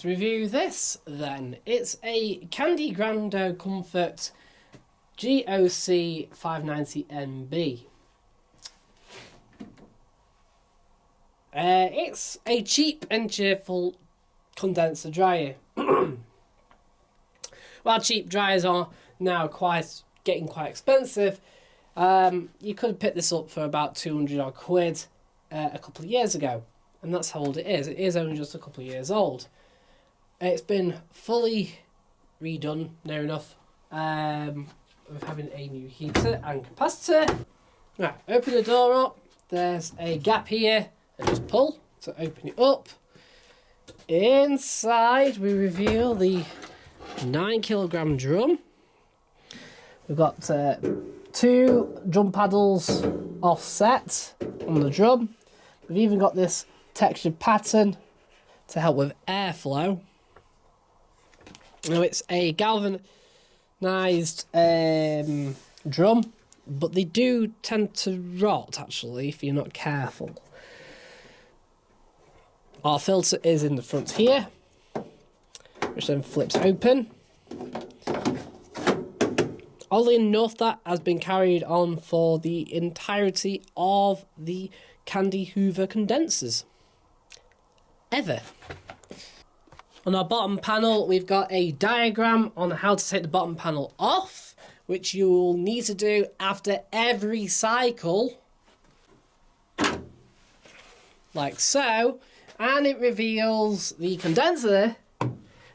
let's review this then. It's a Candy GrandO Comfort GOC590 it's a cheap and cheerful condenser dryer. While cheap dryers are now getting quite expensive, you could pick this up for about 200 odd quid a couple of years ago, and that's how old it is. It is only just a couple of years old. It's been fully redone, near enough, with having a new heater and capacitor. Right, open the door up. There's a gap here, and just pull to open it up. Inside, we reveal the 9kg drum. We've got 2 drum paddles offset on the drum. We've even got this textured pattern to help with airflow. Now it's a galvanised drum, but they do tend to rot actually if you're not careful. Our filter is in the front here, which then flips open. Oddly enough, that has been carried on for the entirety of the Candy Hoover condensers ever. On our bottom panel, we've got a diagram on how to take the bottom panel off, which you will need to do after every cycle, like so. And it reveals the condenser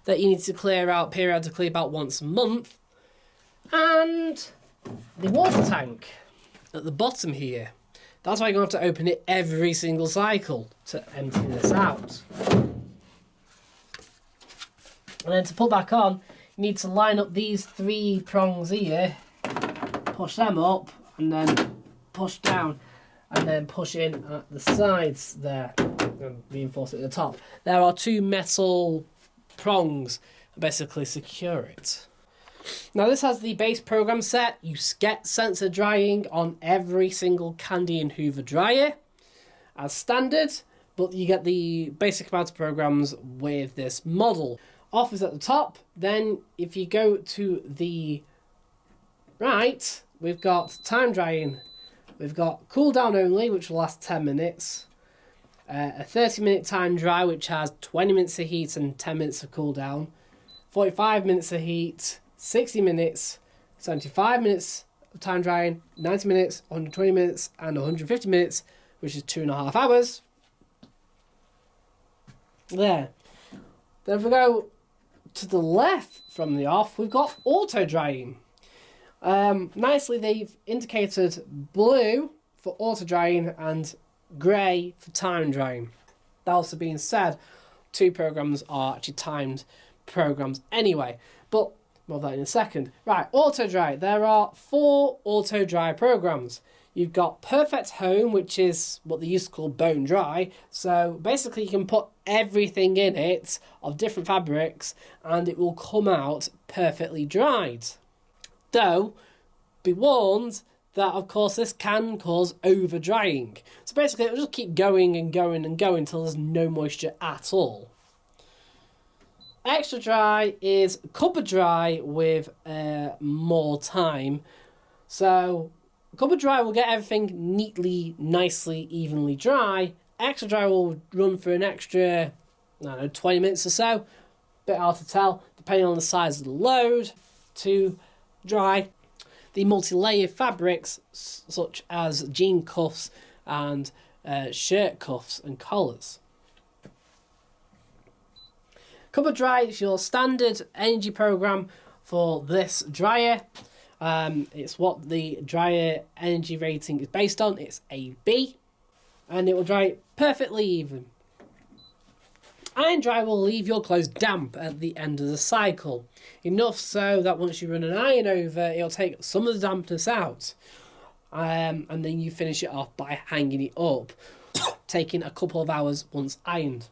that you need to clear out periodically about once a month, and the water tank at the bottom here. That's why you're going to have to open it every single cycle to empty this out. And then to put back on, you need to line up these 3 prongs here, push them up, and then push down, and then push in at the sides there, and reinforce it at the top. There are 2 metal prongs that basically secure it. Now this has the base program set. You get sensor drying on every single Candy and Hoover dryer as standard, but you get the basic amount of programs with this model. Off is at the top. Then if you go to the right, we've got time drying. We've got cool down only, which will last 10 minutes. A 30-minute time dry, which has 20 minutes of heat and 10 minutes of cool down. 45 minutes of heat, 60 minutes, 75 minutes of time drying, 90 minutes, 120 minutes, and 150 minutes, which is 2.5 hours. There. Then if we go to the left from the off, we've got auto drying. Nicely, they've indicated blue for auto drying and grey for time drying. That also being said, 2 programs are actually timed programs anyway, but more of that in a second. Right, auto dry. There are 4 auto dry programs. You've got Perfect Home, which is what they used to call bone dry. So basically you can put everything in it of different fabrics and it will come out perfectly dried. Though, be warned that of course this can cause over drying. So basically it'll just keep going and going and going until there's no moisture at all. Extra dry is cupboard dry with more time. So cupboard dry will get everything neatly, nicely, evenly dry. Extra dry will run for an extra, I don't know, 20 minutes or so. Bit hard to tell, depending on the size of the load. To dry the multi-layered fabrics such as jean cuffs and shirt cuffs and collars. Cupboard dry is your standard energy program for this dryer. It's what the dryer energy rating is based on. It's AB, and it will dry perfectly even. Iron dry will leave your clothes damp at the end of the cycle, enough so that once you run an iron over, it'll take some of the dampness out, and then you finish it off by hanging it up, taking a couple of hours once ironed.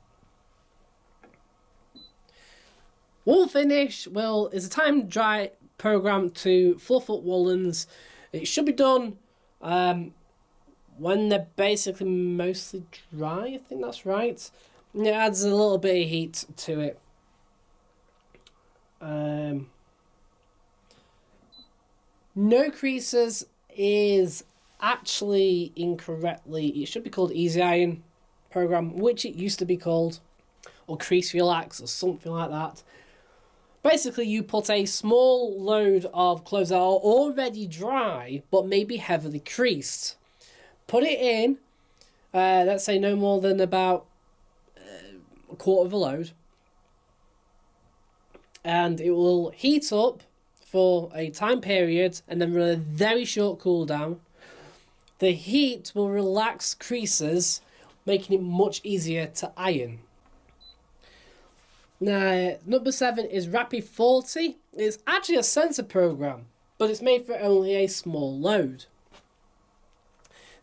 Wool finish is a time dry program to fluff up woolens. It should be done when they're basically mostly dry. I think that's right. It adds a little bit of heat to it. No creases is actually incorrectly. It should be called Easy Iron program, which it used to be called, or Crease Relax or something like that. Basically, you put a small load of clothes that are already dry but maybe heavily creased. Put it in, let's say no more than about a quarter of a load, and it will heat up for a time period and then run a very short cool down. The heat will relax creases, making it much easier to iron. Now, number 7 is Rapid 40. It's actually a sensor program, but it's made for only a small load.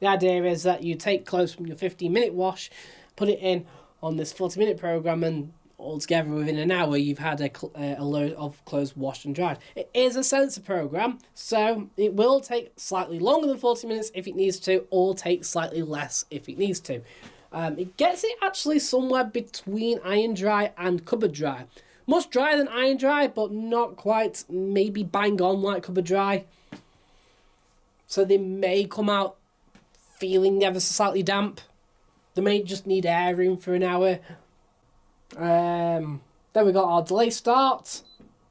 The idea is that you take clothes from your 15-minute wash, put it in on this 40-minute program, and altogether within an hour you've had a load of clothes washed and dried. It is a sensor program, so it will take slightly longer than 40 minutes if it needs to, or take slightly less if it needs to. It gets it actually somewhere between iron dry and cupboard dry. Much drier than iron dry, but not quite maybe bang on like cupboard dry. So they may come out feeling ever so slightly damp. They may just need airing for an hour. Then we got our delay start.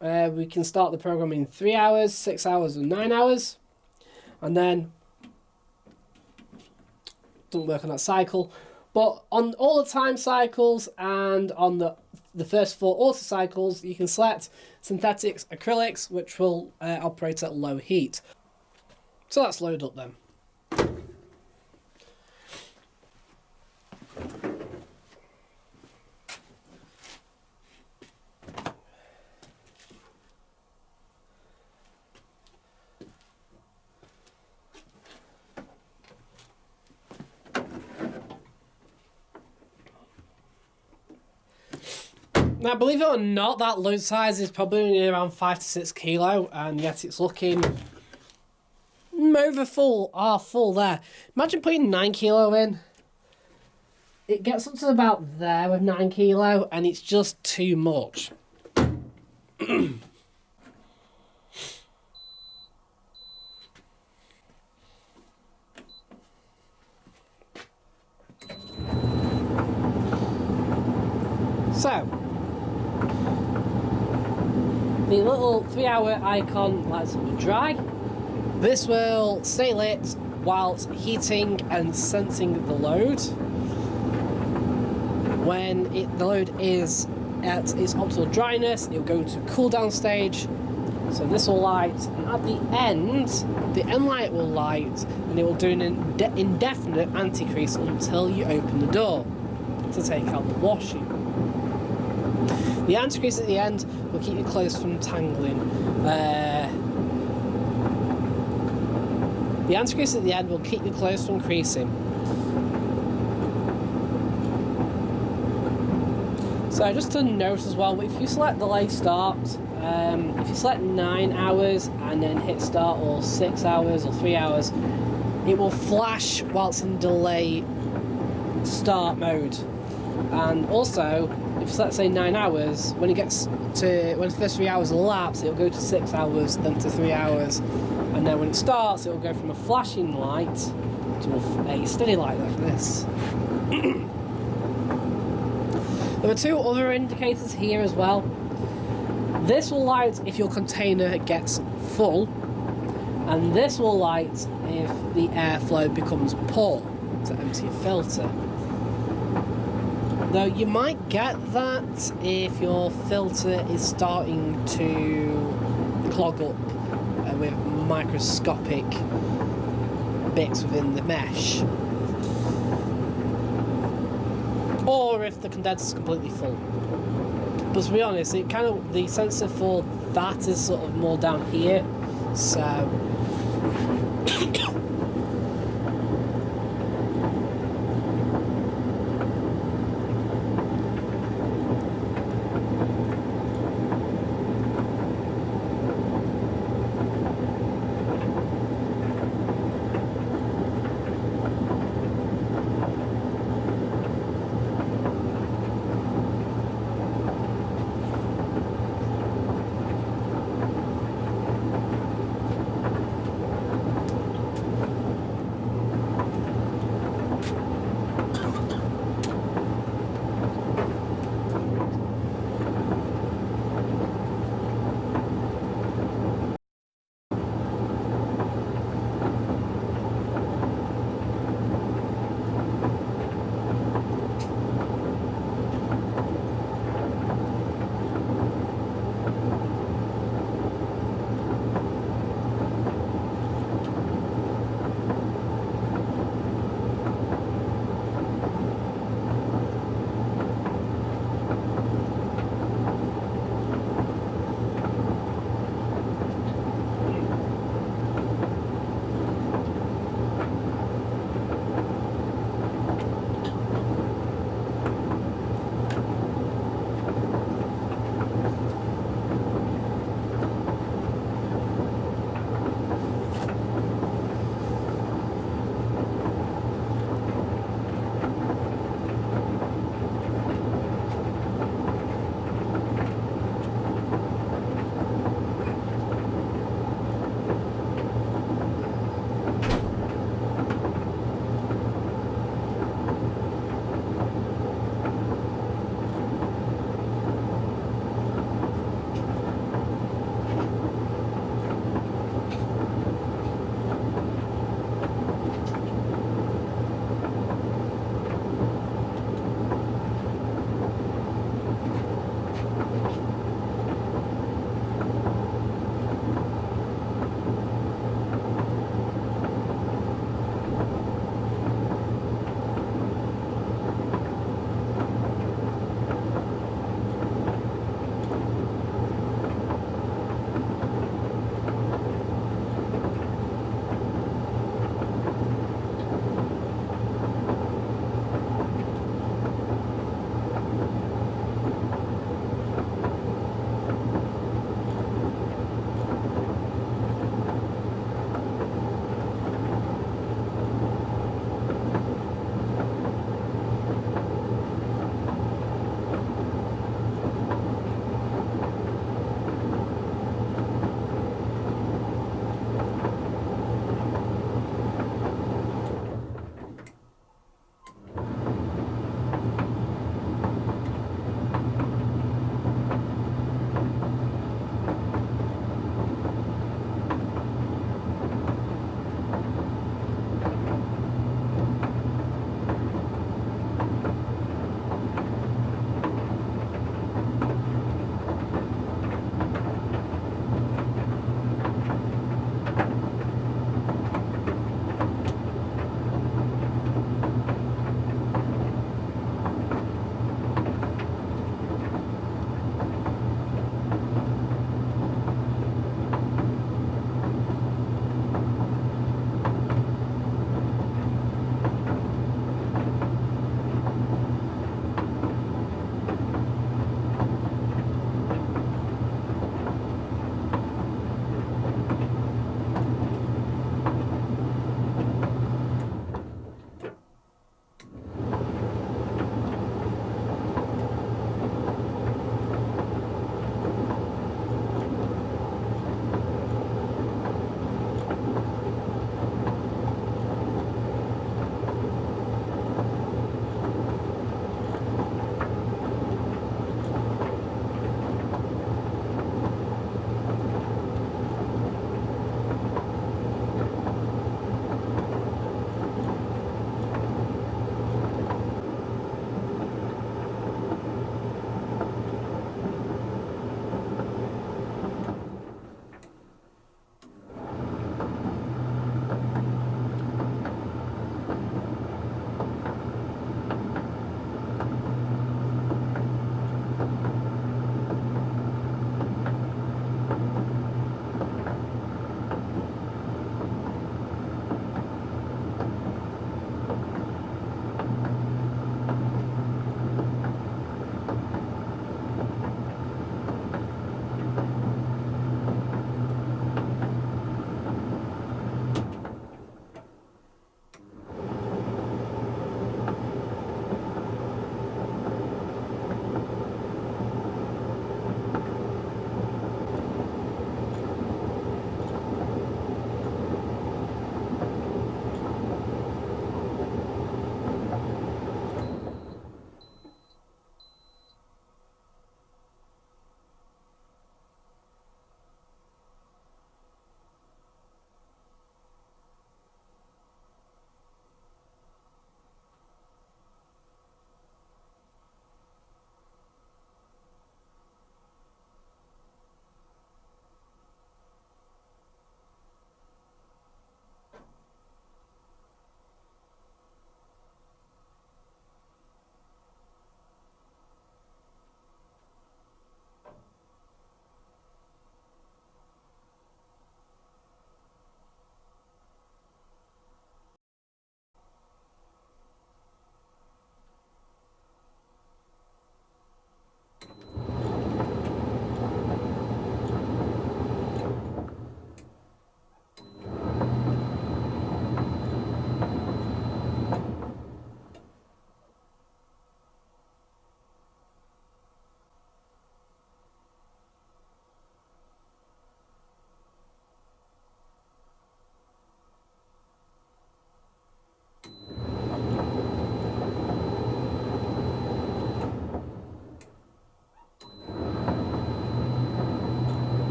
We can start the program in 3 hours, 6 hours, and 9 hours. And then, doesn't work on that cycle. But on all the time cycles and on the first 4 auto cycles, you can select synthetics, acrylics, which will operate at low heat. So let's load up then. Now, believe it or not, that load size is probably only around 5 to 6 kilo, and yet it's looking over full there. Imagine putting 9 kilo in. It gets up to about there with 9 kilo, and it's just too much. So, the little 3-hour icon lights up with dry. This will stay lit whilst heating and sensing the load. When the load is at its optimal dryness, it will go to cool down stage. So this will light, and at the end light will light, and it will do an indefinite anti-crease until you open the door to take out the washing. The anti-crease at the end will keep your clothes from tangling. The anti-crease at the end will keep your clothes from creasing. So just to note as well, if you select delay start, if you select 9 hours and then hit start, or 6 hours or 3 hours, it will flash whilst in delay start mode. And also, if let's say 9 hours, when the first 3 hours elapse, it'll go to 6 hours, then to 3 hours, and then when it starts, it'll go from a flashing light to a steady light like this. There are 2 other indicators here as well. This will light if your container gets full, and this will light if the airflow becomes poor, to empty your filter. Though you might get that if your filter is starting to clog up with microscopic bits within the mesh, or if the condenser is completely full. But to be honest, the sensor for that is sort of more down here, so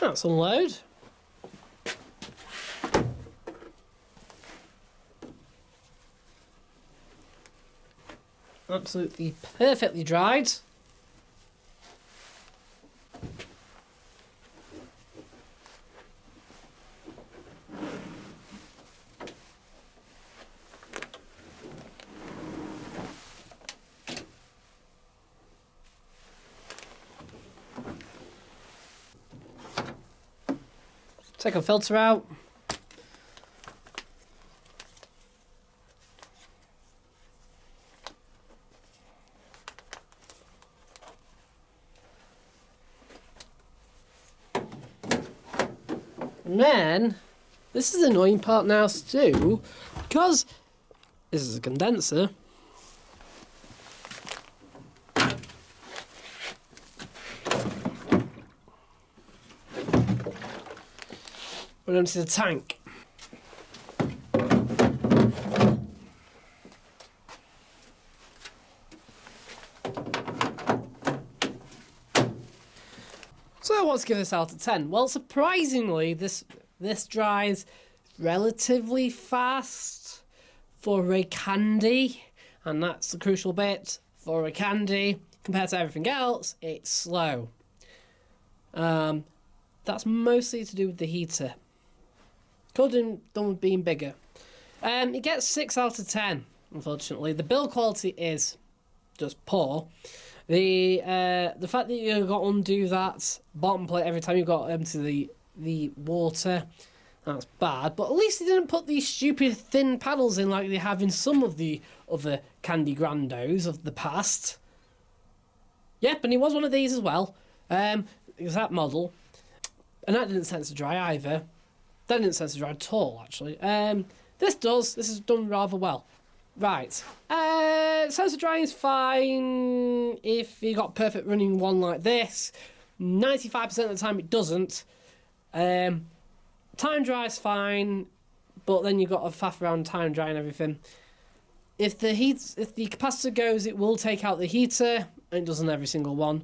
Let's unload. Absolutely perfectly dried. Take a filter out. And then, this is the annoying part now too, because this is a condenser. We're empty the tank. So I want to give this out of 10. Well, surprisingly, this dries relatively fast for a candy, and that's the crucial bit. For a candy, compared to everything else, it's slow. That's mostly to do with the heater. Could have done with being bigger. It gets 6 out of 10, unfortunately. The build quality is just poor. The fact that you've got to undo that bottom plate every time you've got to empty the water, that's bad. But at least they didn't put these stupid thin paddles in like they have in some of the other Candy GrandOs of the past. Yep, and he was one of these as well. It was that model. And that didn't sense to dry either. That didn't sense to dry at all, actually. This is done rather well. Right. Sensor drying is fine if you got perfect running one like this. 95% of the time it doesn't. Time dry is fine, but then you've got to faff around time dry and everything. If the capacitor goes, it will take out the heater, and it doesn't every single one.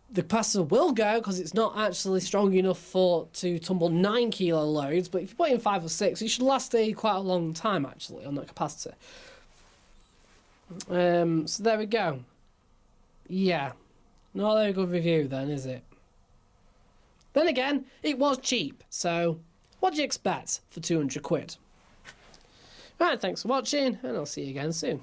The capacitor will go because it's not actually strong enough to tumble 9 kilo loads, but if you put in 5 or 6, it should last quite a long time actually on that capacitor. So there we go. Yeah, not a very good review then, is it? Then again, it was cheap, so what do you expect for 200 quid? Right, thanks for watching, and I'll see you again soon.